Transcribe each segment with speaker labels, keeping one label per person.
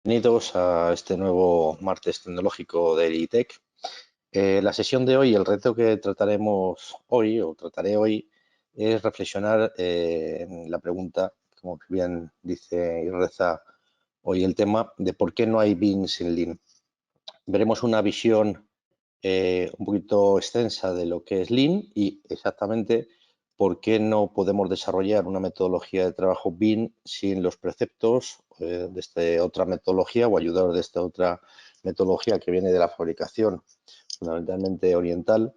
Speaker 1: Bienvenidos a este nuevo martes tecnológico de ITEC. La sesión de hoy, el reto que trataremos hoy, o trataré hoy, es reflexionar en la pregunta, como bien dice y reza hoy el tema, de por qué no hay BIM sin Lean. Veremos una visión un poquito extensa de lo que es Lean y exactamente por qué no podemos desarrollar una metodología de trabajo BIM sin los preceptos de esta otra metodología o ayudar de esta otra metodología que viene de la fabricación fundamentalmente oriental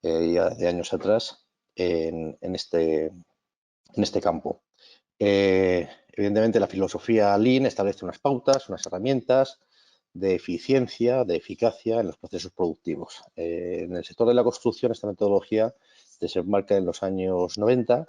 Speaker 1: ya de años atrás en este campo. Evidentemente, la filosofía Lean establece unas pautas, unas herramientas de eficiencia, de eficacia en los procesos productivos. En el sector de la construcción, esta metodología desembarca en los años 90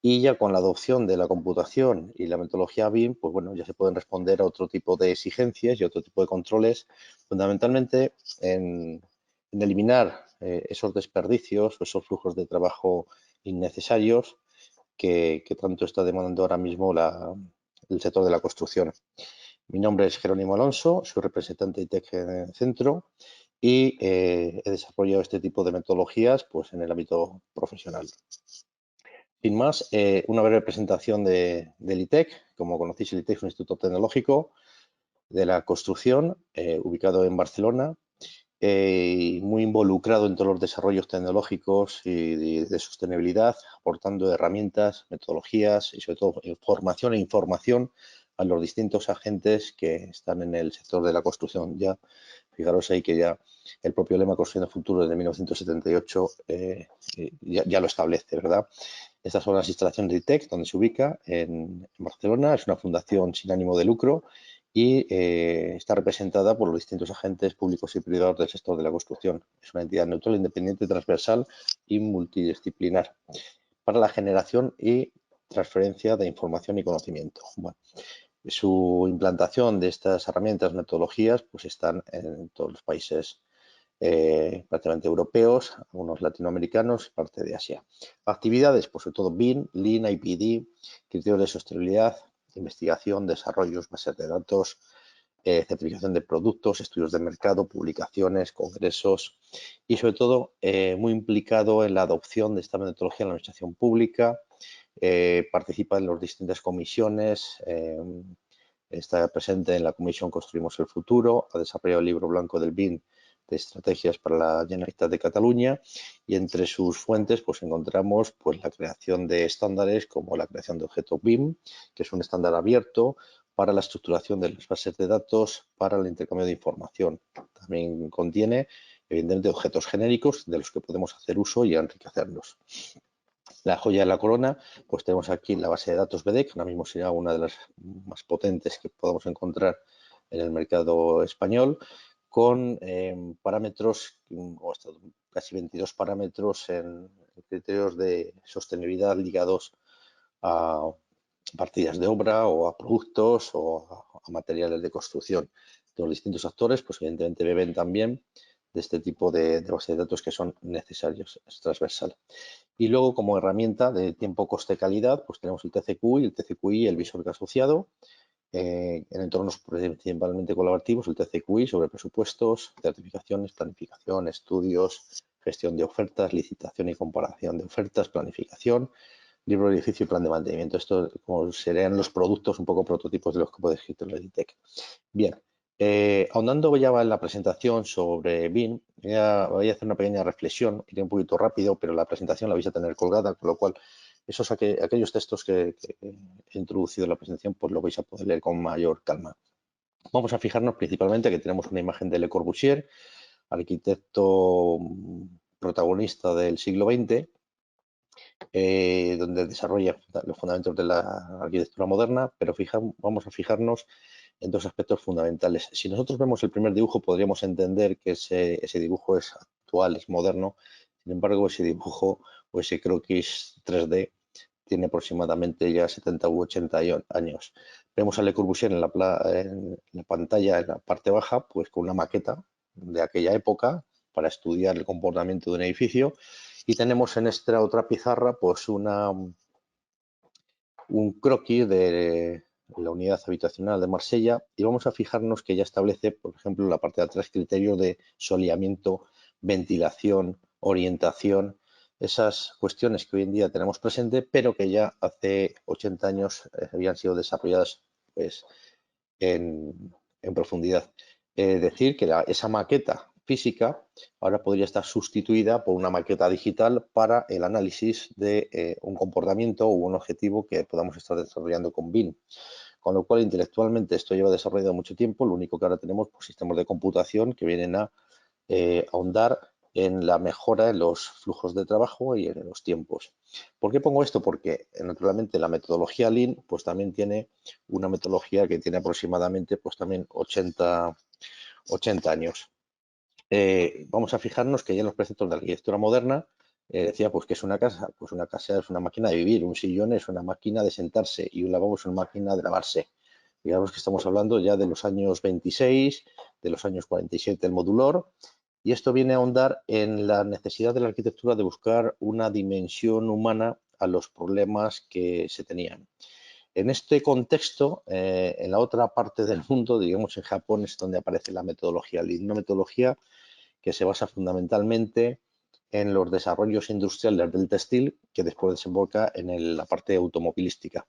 Speaker 1: y ya con la adopción de la computación y la metodología BIM, pues bueno, ya se pueden responder a otro tipo de exigencias y otro tipo de controles, fundamentalmente en eliminar esos desperdicios o esos flujos de trabajo innecesarios que tanto está demandando ahora mismo el sector de la construcción. Mi nombre es Jerónimo Alonso, soy representante de ITEC en el centro y he desarrollado este tipo de metodologías pues, en el ámbito profesional. Sin más, una breve presentación del ITEC. Como conocéis, el ITEC es un instituto tecnológico de la construcción ubicado en Barcelona, muy involucrado en todos los desarrollos tecnológicos y de sostenibilidad, aportando herramientas, metodologías y sobre todo formación e información a los distintos agentes que están en el sector de la construcción. Ya, fijaros ahí que ya el propio lema Construyendo Futuro de 1978 ya lo establece, ¿verdad? Estas son las instalaciones de ITEC, donde se ubica en Barcelona. Es una fundación sin ánimo de lucro y está representada por los distintos agentes públicos y privados del sector de la construcción. Es una entidad neutral, independiente, transversal y multidisciplinar para la generación y transferencia de información y conocimiento. Bueno, su implantación de estas herramientas, metodologías, pues están en todos los países prácticamente europeos, algunos latinoamericanos y parte de Asia. Actividades, pues sobre todo BIM, Lean, IPD, criterios de sostenibilidad, investigación, desarrollos, bases de datos, certificación de productos, estudios de mercado, publicaciones, congresos y sobre todo muy implicado en la adopción de esta metodología en la administración pública, participa en las distintas comisiones, está presente en la comisión Construimos el Futuro, ha desarrollado el libro blanco del BIM de estrategias para la Generalitat de Cataluña y entre sus fuentes pues encontramos pues la creación de estándares como la creación de objeto BIM, que es un estándar abierto para la estructuración de las bases de datos para el intercambio de información. También contiene evidentemente objetos genéricos de los que podemos hacer uso y enriquecerlos. La joya de la corona, pues tenemos aquí la base de datos BDEC, ahora mismo sería una de las más potentes que podemos encontrar en el mercado español, con parámetros, o hasta casi 22 parámetros en criterios de sostenibilidad ligados a partidas de obra o a productos o a materiales de construcción. Los distintos actores, pues evidentemente beben también de este tipo de base de datos que son necesarios, es transversal. Y luego, como herramienta de tiempo, coste, calidad, pues tenemos el TCQI, el TCQI y el visor que asociado. En entornos principalmente colaborativos, el TCQI sobre presupuestos, certificaciones, planificación, estudios, gestión de ofertas, licitación y comparación de ofertas, planificación, libro de edificio y plan de mantenimiento. Esto como serían los productos, un poco prototipos de los que puede existir en el ITEC. Bien, ahondando ya en la presentación sobre BIM, voy a hacer una pequeña reflexión, iré un poquito rápido, pero la presentación la vais a tener colgada, con lo cual aquellos textos que he introducido en la presentación, pues lo vais a poder leer con mayor calma. Vamos a fijarnos principalmente que tenemos una imagen de Le Corbusier, arquitecto protagonista del siglo XX, donde desarrolla los fundamentos de la arquitectura moderna, pero vamos a fijarnos en dos aspectos fundamentales. Si nosotros vemos el primer dibujo, podríamos entender que ese dibujo es actual, es moderno. Sin embargo, ese dibujo o ese croquis 3D tiene aproximadamente ya 70 u 80 años. Vemos a Le Corbusier en la pantalla, en la parte baja, pues con una maqueta de aquella época para estudiar el comportamiento de un edificio. Y tenemos en esta otra pizarra, pues un croquis la unidad habitacional de Marsella, y vamos a fijarnos que ya establece, por ejemplo, en la parte de atrás, criterios de soleamiento, ventilación, orientación, esas cuestiones que hoy en día tenemos presente, pero que ya hace 80 años habían sido desarrolladas pues, en profundidad. Decir que esa maqueta física ahora podría estar sustituida por una maqueta digital para el análisis de un comportamiento o un objetivo que podamos estar desarrollando con BIM. Con lo cual, intelectualmente, esto lleva desarrollado mucho tiempo. Lo único que ahora tenemos, pues, sistemas de computación que vienen a ahondar en la mejora en los flujos de trabajo y en los tiempos. ¿Por qué pongo esto? Porque naturalmente la metodología Lean pues también tiene una metodología que tiene aproximadamente pues también 80 años. Vamos a fijarnos que ya en los preceptos de la arquitectura moderna decía pues que es una casa, pues una casa es una máquina de vivir, un sillón es una máquina de sentarse y un lavabo es una máquina de lavarse. Digamos que estamos hablando ya de los años 26, de los años 47 el modulor, y esto viene a ahondar en la necesidad de la arquitectura de buscar una dimensión humana a los problemas que se tenían. En este contexto, en la otra parte del mundo, digamos en Japón, es donde aparece la metodología Lean, una metodología que se basa fundamentalmente en los desarrollos industriales del textil, que después desemboca en la parte automovilística.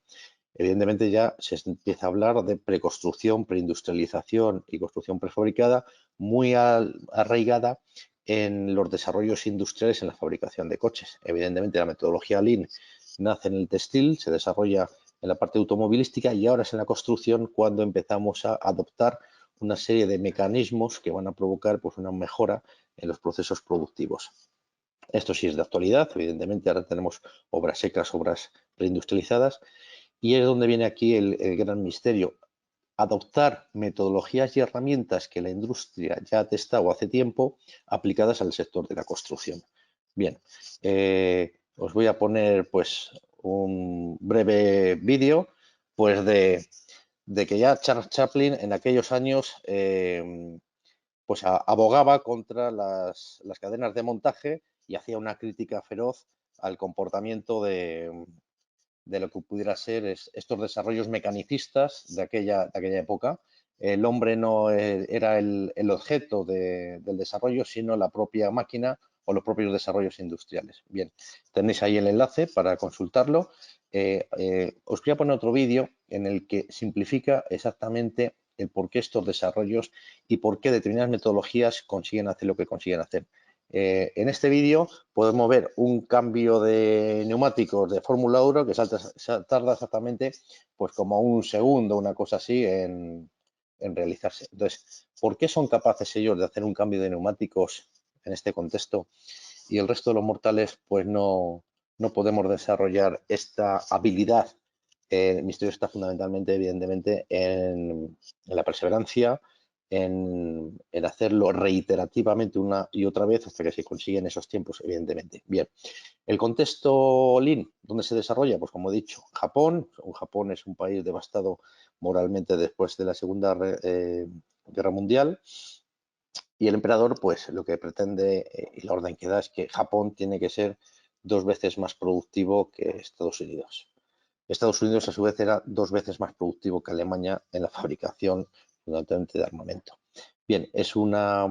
Speaker 1: Evidentemente ya se empieza a hablar de preconstrucción, preindustrialización y construcción prefabricada muy arraigada en los desarrollos industriales en la fabricación de coches. Evidentemente la metodología Lean nace en el textil, se desarrolla en la parte automovilística y ahora es en la construcción cuando empezamos a adoptar una serie de mecanismos que van a provocar pues, una mejora en los procesos productivos. Esto sí es de actualidad, evidentemente ahora tenemos obras secas, obras reindustrializadas, y es donde viene aquí el gran misterio. Adoptar metodologías y herramientas que la industria ya ha testado hace tiempo aplicadas al sector de la construcción. Bien, os voy a poner pues un breve vídeo pues de que ya Charles Chaplin en aquellos años pues abogaba contra las cadenas de montaje y hacía una crítica feroz al comportamiento de lo que pudiera ser estos desarrollos mecanicistas de aquella época. El hombre no era el objeto del desarrollo, sino la propia máquina o los propios desarrollos industriales. Bien, tenéis ahí el enlace para consultarlo. Os voy a poner otro vídeo en el que simplifica exactamente el por qué estos desarrollos y por qué determinadas metodologías consiguen hacer lo que consiguen hacer. En este vídeo podemos ver un cambio de neumáticos de Fórmula 1 que tarda exactamente pues como un segundo, una cosa así, en realizarse. Entonces, ¿por qué son capaces ellos de hacer un cambio de neumáticos en este contexto y el resto de los mortales pues no podemos desarrollar esta habilidad? El misterio está fundamentalmente, evidentemente, en la perseverancia, en hacerlo reiterativamente una y otra vez hasta que se consiguen esos tiempos, evidentemente. Bien, el contexto Lean, ¿dónde se desarrolla? Pues como he dicho, Japón. Japón es un país devastado moralmente después de la Segunda Guerra Mundial, y el emperador pues lo que pretende y la orden que da es que Japón tiene que ser 2 veces más productivo que Estados Unidos. Estados Unidos, a su vez, era 2 veces más productivo que Alemania en la fabricación, fundamentalmente, de armamento. Bien, es una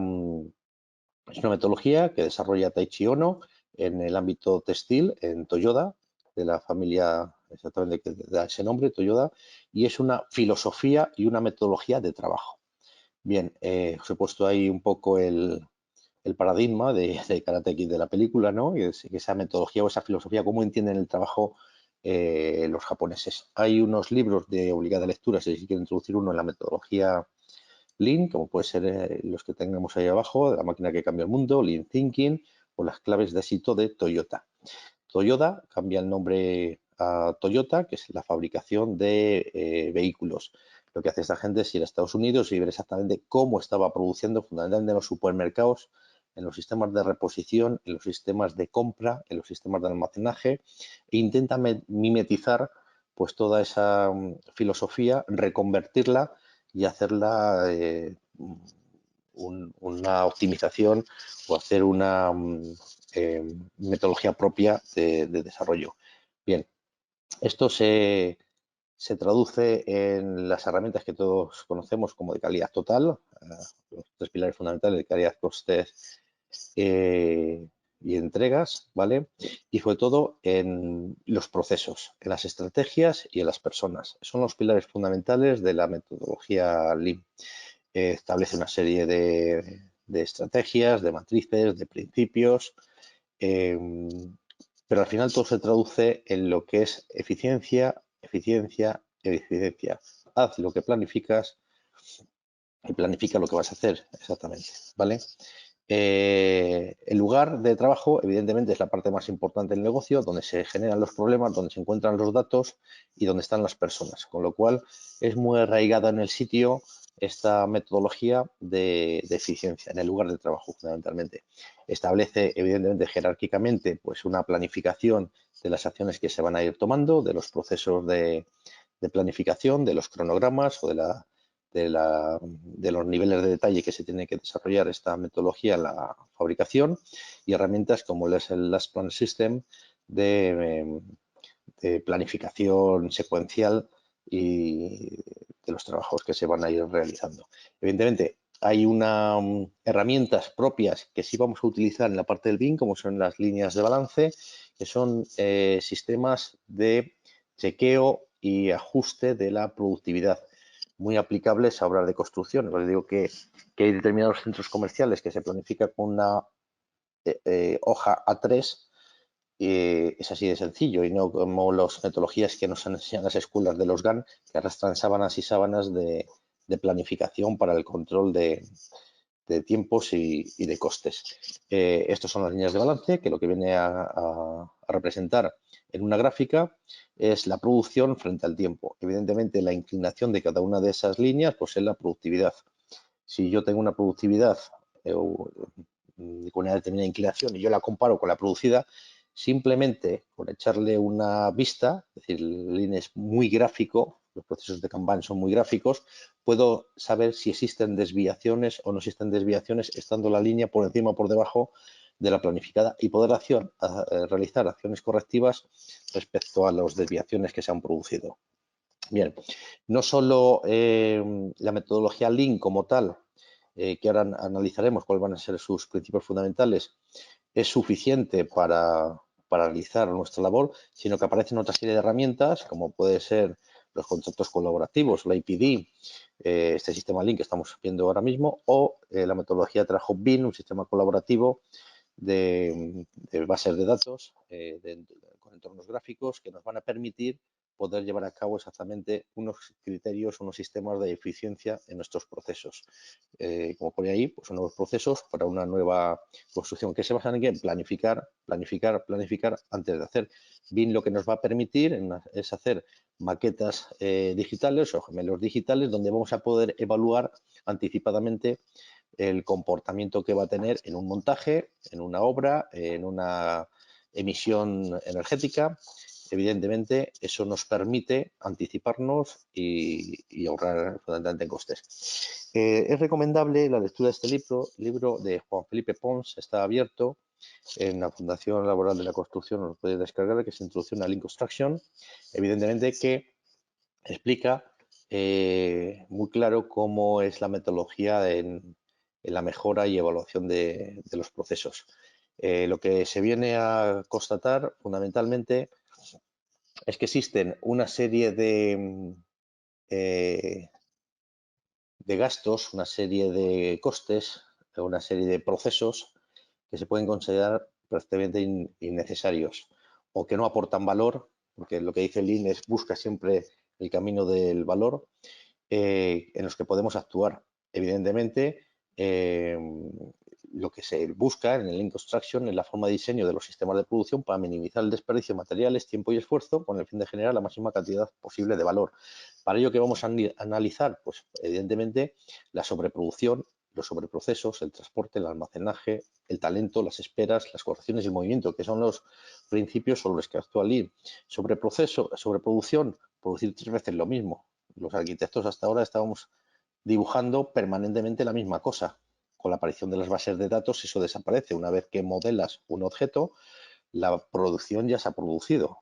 Speaker 1: metodología que desarrolla Taichi Ohno en el ámbito textil, en Toyoda, de la familia exactamente que da ese nombre, Toyoda, y es una filosofía y una metodología de trabajo. Bien, os he puesto ahí un poco el paradigma de Karate Kid de la película, ¿no? Y esa metodología o esa filosofía, cómo entienden el trabajo los japoneses. Hay unos libros de obligada lectura, si quieren introducir uno en la metodología Lean, como puede ser los que tengamos ahí abajo, La máquina que cambia el mundo, Lean Thinking, o las claves de éxito de Toyota. Toyota cambia el nombre a Toyota, que es la fabricación de vehículos. Lo que hace esta gente es ir a Estados Unidos y ver exactamente cómo estaba produciendo, fundamentalmente en los supermercados, en los sistemas de reposición, en los sistemas de compra, en los sistemas de almacenaje, e intenta mimetizar pues toda esa filosofía, reconvertirla y hacerla una optimización o hacer una metodología propia de desarrollo. Bien, esto se se traduce en las herramientas que todos conocemos como de calidad total, los tres pilares fundamentales de calidad, costes y entregas, ¿vale? Y sobre todo en los procesos, en las estrategias y en las personas. Son los pilares fundamentales de la metodología Lean. Establece una serie de estrategias, de matrices, de principios, pero al final todo se traduce en lo que es eficiencia, eficiencia, eficiencia. Haz lo que planificas y planifica lo que vas a hacer exactamente, ¿vale? El lugar de trabajo, evidentemente, es la parte más importante del negocio, donde se generan los problemas, donde se encuentran los datos y donde están las personas. Con lo cual, es muy arraigada en el sitio esta metodología de eficiencia, en el lugar de trabajo, fundamentalmente. Establece, evidentemente, jerárquicamente, pues una planificación de las acciones que se van a ir tomando, de los procesos de planificación, de los cronogramas o de los niveles de detalle que se tiene que desarrollar esta metodología en la fabricación, y herramientas como es el Last Plan System de planificación secuencial y de los trabajos que se van a ir realizando. Evidentemente, hay herramientas propias que sí vamos a utilizar en la parte del BIM, como son las líneas de balance, que son sistemas de chequeo y ajuste de la productividad, muy aplicables a obras de construcción. Les digo que hay determinados centros comerciales que se planifica con una hoja A3, es así de sencillo, y no como las metodologías que nos enseñan las escuelas de los GAN, que arrastran sábanas y sábanas de planificación para el control de tiempos y de costes. Estas son las líneas de balance, que lo que viene a representar en una gráfica es la producción frente al tiempo. Evidentemente, la inclinación de cada una de esas líneas pues es la productividad. Si yo tengo una productividad con una determinada inclinación y yo la comparo con la producida, simplemente con echarle una vista, es decir, el Lean es muy gráfico, los procesos de Kanban son muy gráficos, puedo saber si existen desviaciones o no existen desviaciones estando la línea por encima o por debajo de la planificada y poder realizar acciones correctivas respecto a las desviaciones que se han producido. Bien, no solo la metodología Lean como tal, que ahora analizaremos cuáles van a ser sus principios fundamentales, es suficiente para realizar nuestra labor, sino que aparecen otra serie de herramientas, como puede ser los contratos colaborativos, la IPD, este sistema Lean que estamos viendo ahora mismo, o la metodología de trabajo BIM, un sistema colaborativo de bases de datos con entornos gráficos que nos van a permitir poder llevar a cabo exactamente unos criterios, unos sistemas de eficiencia en nuestros procesos. Como pone ahí, pues nuevos procesos para una nueva construcción que se basan en planificar, planificar, planificar antes de hacer. BIM lo que nos va a permitir es hacer maquetas digitales o gemelos digitales donde vamos a poder evaluar anticipadamente el comportamiento que va a tener en un montaje, en una obra, en una emisión energética. Evidentemente, eso nos permite anticiparnos y ahorrar fundamentalmente en costes. Es recomendable la lectura de este libro de Juan Felipe Pons, está abierto en la Fundación Laboral de la Construcción, lo puede descargar, que es Introducción a Lean Construction. Evidentemente que explica muy claro cómo es la metodología en la mejora y evaluación de los procesos. Lo que se viene a constatar fundamentalmente es que existen una serie de gastos, una serie de costes, una serie de procesos que se pueden considerar prácticamente innecesarios o que no aportan valor, porque lo que dice Lean es busca siempre el camino del valor, en los que podemos actuar. Evidentemente, lo que se busca en el Lean Construction es la forma de diseño de los sistemas de producción para minimizar el desperdicio de materiales, tiempo y esfuerzo con el fin de generar la máxima cantidad posible de valor. Para ello, ¿qué vamos a analizar? Pues evidentemente la sobreproducción, los sobreprocesos, el transporte, el almacenaje, el talento, las esperas, las correcciones y el movimiento, que son los principios sobre los que actúa Lean. Sobreproceso, sobreproducción, producir 3 veces lo mismo. Los arquitectos hasta ahora estábamos dibujando permanentemente la misma cosa. Con la aparición de las bases de datos eso desaparece. Una vez que modelas un objeto, la producción ya se ha producido.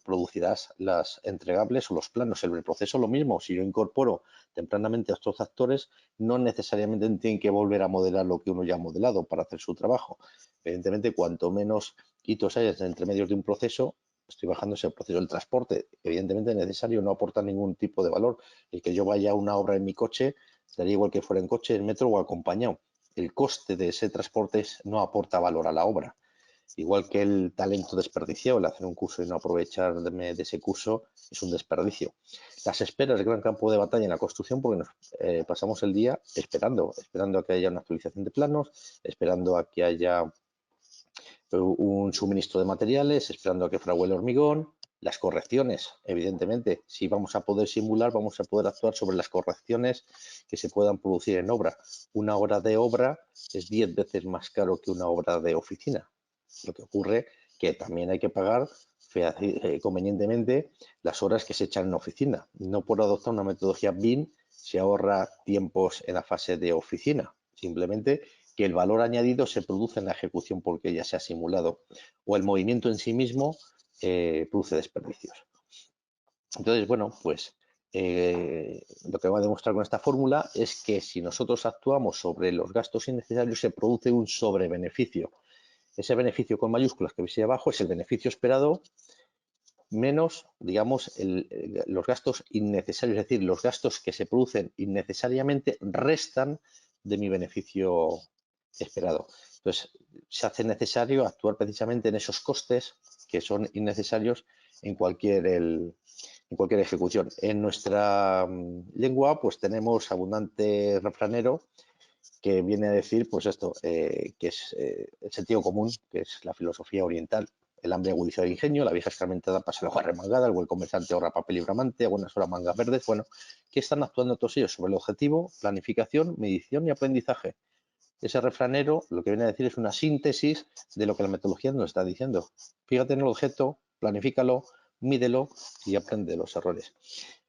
Speaker 1: producirás las entregables o los planos. El proceso lo mismo. Si yo incorporo tempranamente a estos actores, no necesariamente tienen que volver a modelar lo que uno ya ha modelado para hacer su trabajo. Evidentemente, cuanto menos hitos haya entre medios de un proceso, estoy bajando ese proceso del transporte. Evidentemente, necesario, no aporta ningún tipo de valor. El que yo vaya a una obra en mi coche, daría igual que fuera en coche, en metro o acompañado. El coste de ese transporte no aporta valor a la obra. Igual que el talento desperdiciado, el hacer un curso y no aprovecharme de ese curso, es un desperdicio. Las esperas, el gran campo de batalla en la construcción, porque nos pasamos el día esperando a que haya una actualización de planos, esperando a que haya un suministro de materiales, esperando a que fragüe el hormigón, las correcciones, evidentemente, si vamos a poder simular, vamos a poder actuar sobre las correcciones que se puedan producir en obra. Una hora de obra es 10 veces más caro que una obra de oficina. Lo que ocurre que también hay que pagar convenientemente las horas que se echan en oficina. No por adoptar una metodología BIM se ahorra tiempos en la fase de oficina. Simplemente que el valor añadido se produce en la ejecución porque ya se ha simulado, o el movimiento en sí mismo produce desperdicios. Entonces, bueno, pues lo que va a demostrar con esta fórmula es que si nosotros actuamos sobre los gastos innecesarios se produce un sobrebeneficio. Ese beneficio con mayúsculas que veis ahí abajo es el beneficio esperado menos, digamos, los gastos innecesarios, es decir, los gastos que se producen innecesariamente restan de mi beneficio esperado. Entonces, se hace necesario actuar precisamente en esos costes que son innecesarios en cualquier ejecución. En nuestra lengua, pues tenemos abundante refranero que viene a decir, pues esto, que es el sentido común, que es la filosofía oriental. El hambre agudiza el ingenio, la vieja escarmentada pasa la hoja remangada, el buen comerciante ahorra papel y bramante, a buenas horas mangas verdes. Bueno, ¿qué están actuando todos ellos? Sobre el objetivo, planificación, medición y aprendizaje. Ese refranero lo que viene a decir es una síntesis de lo que la metodología nos está diciendo. Fíjate en el objeto, planifícalo, mídelo y aprende de los errores.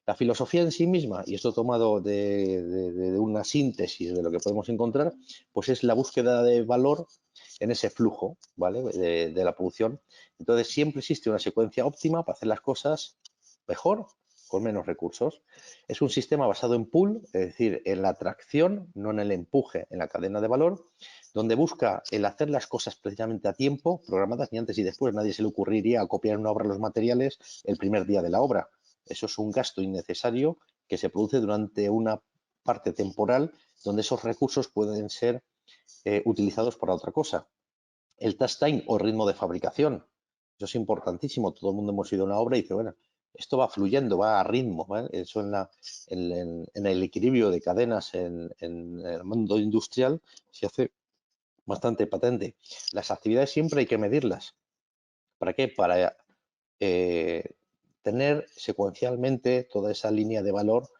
Speaker 1: La filosofía en sí misma, y esto tomado de una síntesis de lo que podemos encontrar, pues es la búsqueda de valor en ese flujo, ¿vale? de la producción. Entonces siempre existe una secuencia óptima para hacer las cosas mejor con menos recursos. Es un sistema basado en pool, es decir, en la atracción, no en el empuje en la cadena de valor, donde busca el hacer las cosas precisamente a tiempo, programadas, ni antes ni después. Nadie se le ocurriría a copiar en una obra los materiales el primer día de la obra. Eso es un gasto innecesario que se produce durante una parte temporal donde esos recursos pueden ser utilizados para otra cosa. El task time o ritmo de fabricación. Eso es importantísimo. Todo el mundo hemos ido a una obra y dice, bueno, esto va fluyendo, va a ritmo. ¿Vale? Eso en el equilibrio de cadenas en el mundo industrial se hace bastante patente. Las actividades siempre hay que medirlas. ¿Para qué? Para tener secuencialmente toda esa línea de valor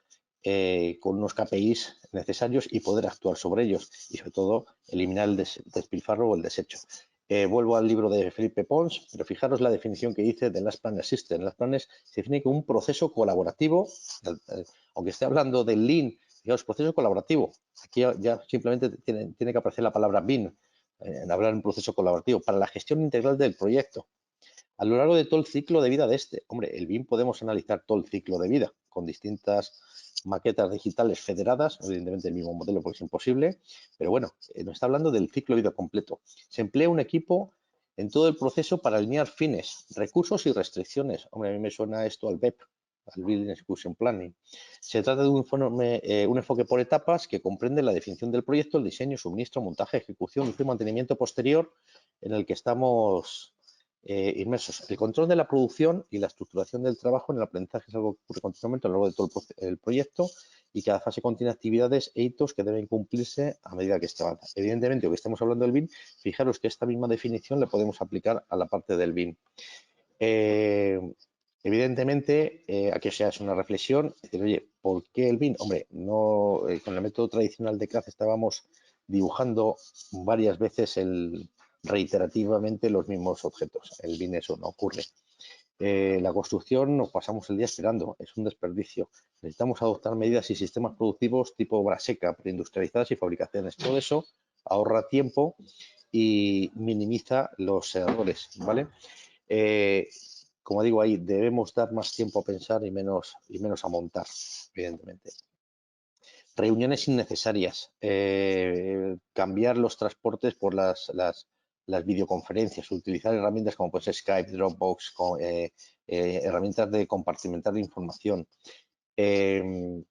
Speaker 1: con unos KPIs necesarios y poder actuar sobre ellos y sobre todo eliminar el despilfarro o el desecho. Vuelvo al libro de Felipe Pons, pero fijaros la definición que dice de Last Plan System. Last Plan se define como un proceso colaborativo, aunque esté hablando del Lean, digamos, proceso colaborativo. Aquí ya simplemente tiene que aparecer la palabra BIM, en hablar de un proceso colaborativo para la gestión integral del proyecto. A lo largo de todo el ciclo de vida de este. Hombre, el BIM podemos analizar todo el ciclo de vida con distintas maquetas digitales federadas, evidentemente el mismo modelo porque es imposible, pero bueno, nos está hablando del ciclo de vida completo. Se emplea un equipo en todo el proceso para alinear fines, recursos y restricciones. Hombre, a mí me suena esto al BEP, al Building Execution Planning. Se trata de un enfoque por etapas que comprende la definición del proyecto, el diseño, suministro, montaje, ejecución y mantenimiento posterior en el que estamos inmersos. El control de la producción y la estructuración del trabajo en el aprendizaje es algo que ocurre continuamente a lo largo de todo el proyecto y cada fase contiene actividades e hitos que deben cumplirse a medida que este avanza. Evidentemente, aunque estemos hablando del BIM, fijaros que esta misma definición la podemos aplicar a la parte del BIM. Evidentemente, aquí ya es una reflexión, decir, oye, ¿por qué el BIM? Hombre, no, con el método tradicional de CAD estábamos dibujando varias veces reiterativamente los mismos objetos. El BIM eso no ocurre. La construcción nos pasamos el día esperando, es un desperdicio. Necesitamos adoptar medidas y sistemas productivos tipo obra seca, preindustrializadas y fabricaciones. Todo eso ahorra tiempo y minimiza los errores, ¿vale? como digo ahí, debemos dar más tiempo a pensar y menos a montar, evidentemente. Reuniones innecesarias, cambiar los transportes por las videoconferencias, utilizar herramientas como pues Skype, Dropbox, herramientas de compartimentar información. Sobre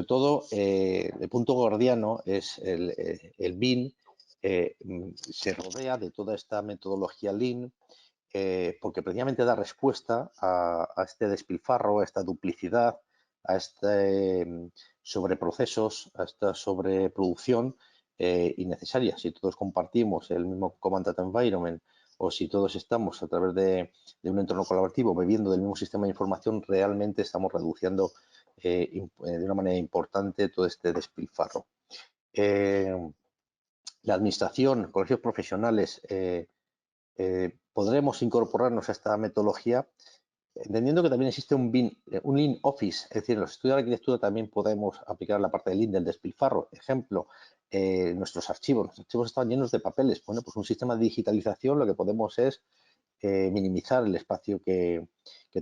Speaker 1: todo, el punto gordiano es el BIM, se rodea de toda esta metodología Lean, porque precisamente da respuesta a este despilfarro, a esta duplicidad, a este sobreprocesos, a esta sobreproducción innecesaria. Si todos compartimos el mismo Command Data Environment o si todos estamos a través de un entorno colaborativo bebiendo del mismo sistema de información, realmente estamos reduciendo de una manera importante todo este despilfarro. La administración, colegios profesionales, podremos incorporarnos a esta metodología, entendiendo que también existe un Lean Office, es decir, en los estudios de arquitectura también podemos aplicar la parte de Lean del despilfarro. Ejemplo, nuestros archivos están llenos de papeles. Bueno, pues un sistema de digitalización lo que podemos es minimizar el espacio que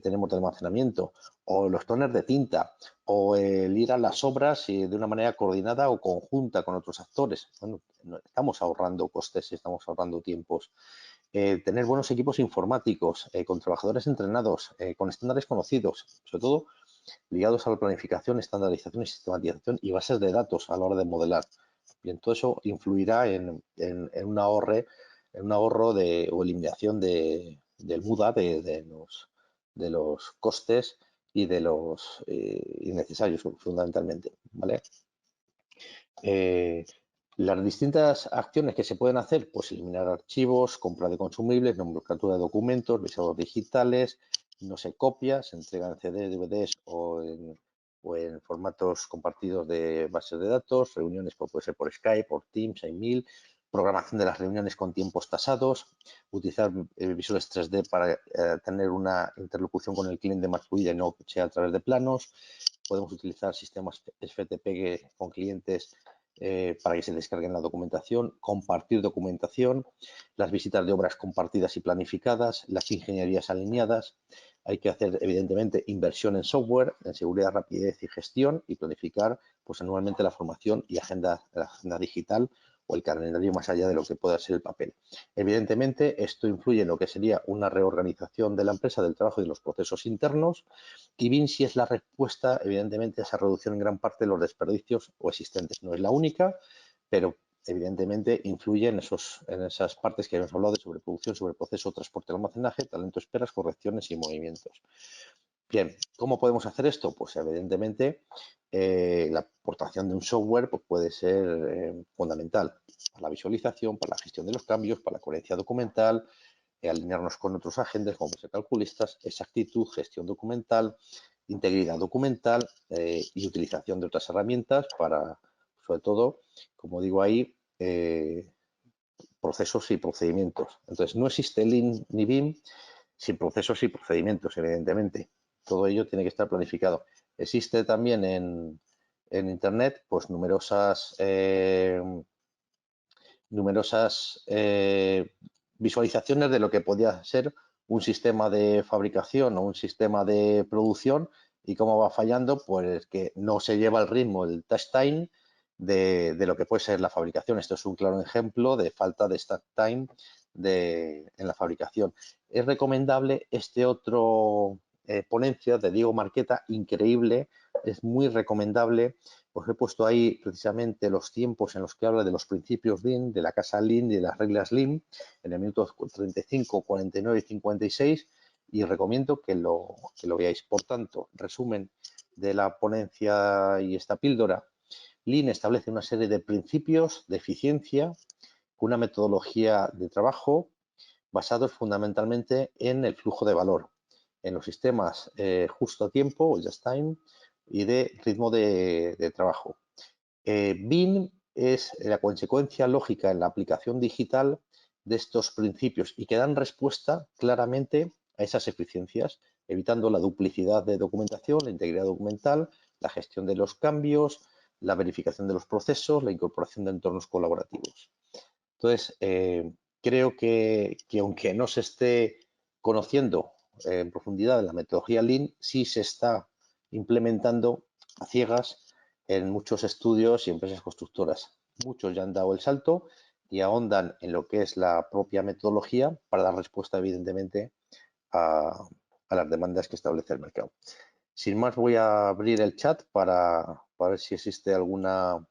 Speaker 1: tenemos de almacenamiento, o los toners de tinta, o el ir a las obras de una manera coordinada o conjunta con otros actores. Bueno, estamos ahorrando costes, estamos ahorrando tiempos. Tener buenos equipos informáticos, con trabajadores entrenados, con estándares conocidos, sobre todo ligados a la planificación, estandarización y sistematización y bases de datos a la hora de modelar. Bien, todo eso influirá en un ahorro o eliminación del MUDA, de los costes y de los innecesarios, fundamentalmente, ¿vale? Las distintas acciones que se pueden hacer, pues eliminar archivos, compra de consumibles, nomenclatura de documentos, visados digitales, no se copia, se entrega en CD, DVDs o en formatos compartidos de bases de datos, reuniones puede ser por Skype, por Teams, email, programación de las reuniones con tiempos tasados, utilizar visuales 3D para tener una interlocución con el cliente más fluida y no sea a través de planos. Podemos utilizar sistemas FTP con clientes para que se descarguen la documentación, compartir documentación, las visitas de obras compartidas y planificadas, las ingenierías alineadas. Hay que hacer, evidentemente, inversión en software, en seguridad, rapidez y gestión y planificar pues, anualmente la formación y la agenda digital o el calendario más allá de lo que pueda ser el papel. Evidentemente, esto influye en lo que sería una reorganización de la empresa, del trabajo y de los procesos internos. Y BIM sí es la respuesta, evidentemente, a esa reducción en gran parte de los desperdicios o existentes. No es la única, pero evidentemente influye en esas partes que hemos hablado de sobreproducción, sobreproceso, transporte, almacenaje, talento, esperas, correcciones y movimientos. Bien, ¿cómo podemos hacer esto? Pues evidentemente la aportación de un software pues, puede ser fundamental para la visualización, para la gestión de los cambios, para la coherencia documental, alinearnos con otros agentes como ser calculistas, exactitud, gestión documental, integridad documental y utilización de otras herramientas para, sobre todo, como digo ahí, procesos y procedimientos. Entonces, no existe Lean ni BIM sin procesos y procedimientos, evidentemente. Todo ello tiene que estar planificado. Existe también en Internet pues numerosas visualizaciones de lo que podía ser un sistema de fabricación o un sistema de producción y cómo va fallando, pues que no se lleva el ritmo, el test time de lo que puede ser la fabricación. Esto es un claro ejemplo de falta de start time en la fabricación. Es recomendable este otro ponencia de Diego Marqueta, increíble, es muy recomendable. Pues he puesto ahí precisamente los tiempos en los que habla de los principios Lean, de la casa Lean y de las reglas Lean, en el minuto 35, 49 y 56, y recomiendo que lo veáis. Por tanto, resumen de la ponencia y esta píldora. Lean establece una serie de principios de eficiencia, una metodología de trabajo basados fundamentalmente en el flujo de valor, en los sistemas justo a tiempo, o just time, y de ritmo de trabajo. BIM es la consecuencia lógica en la aplicación digital de estos principios y que dan respuesta claramente a esas eficiencias, evitando la duplicidad de documentación, la integridad documental, la gestión de los cambios, la verificación de los procesos, la incorporación de entornos colaborativos. Entonces, creo que aunque no se esté conociendo en profundidad la metodología Lean, sí se está implementando a ciegas en muchos estudios y empresas constructoras. Muchos ya han dado el salto y ahondan en lo que es la propia metodología para dar respuesta, evidentemente, a las demandas que establece el mercado. Sin más, voy a abrir el chat para ver si existe alguna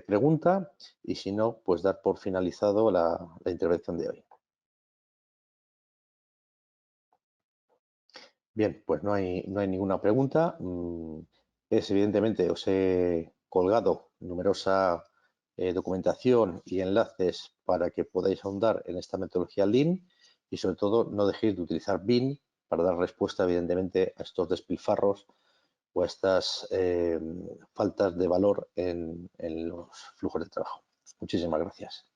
Speaker 1: pregunta y si no, pues dar por finalizado la intervención de hoy. Bien, pues no hay ninguna pregunta. Evidentemente, os he colgado numerosa documentación y enlaces para que podáis ahondar en esta metodología Lean y sobre todo no dejéis de utilizar BIM para dar respuesta evidentemente a estos despilfarros o a estas faltas de valor en los flujos de trabajo. Muchísimas gracias.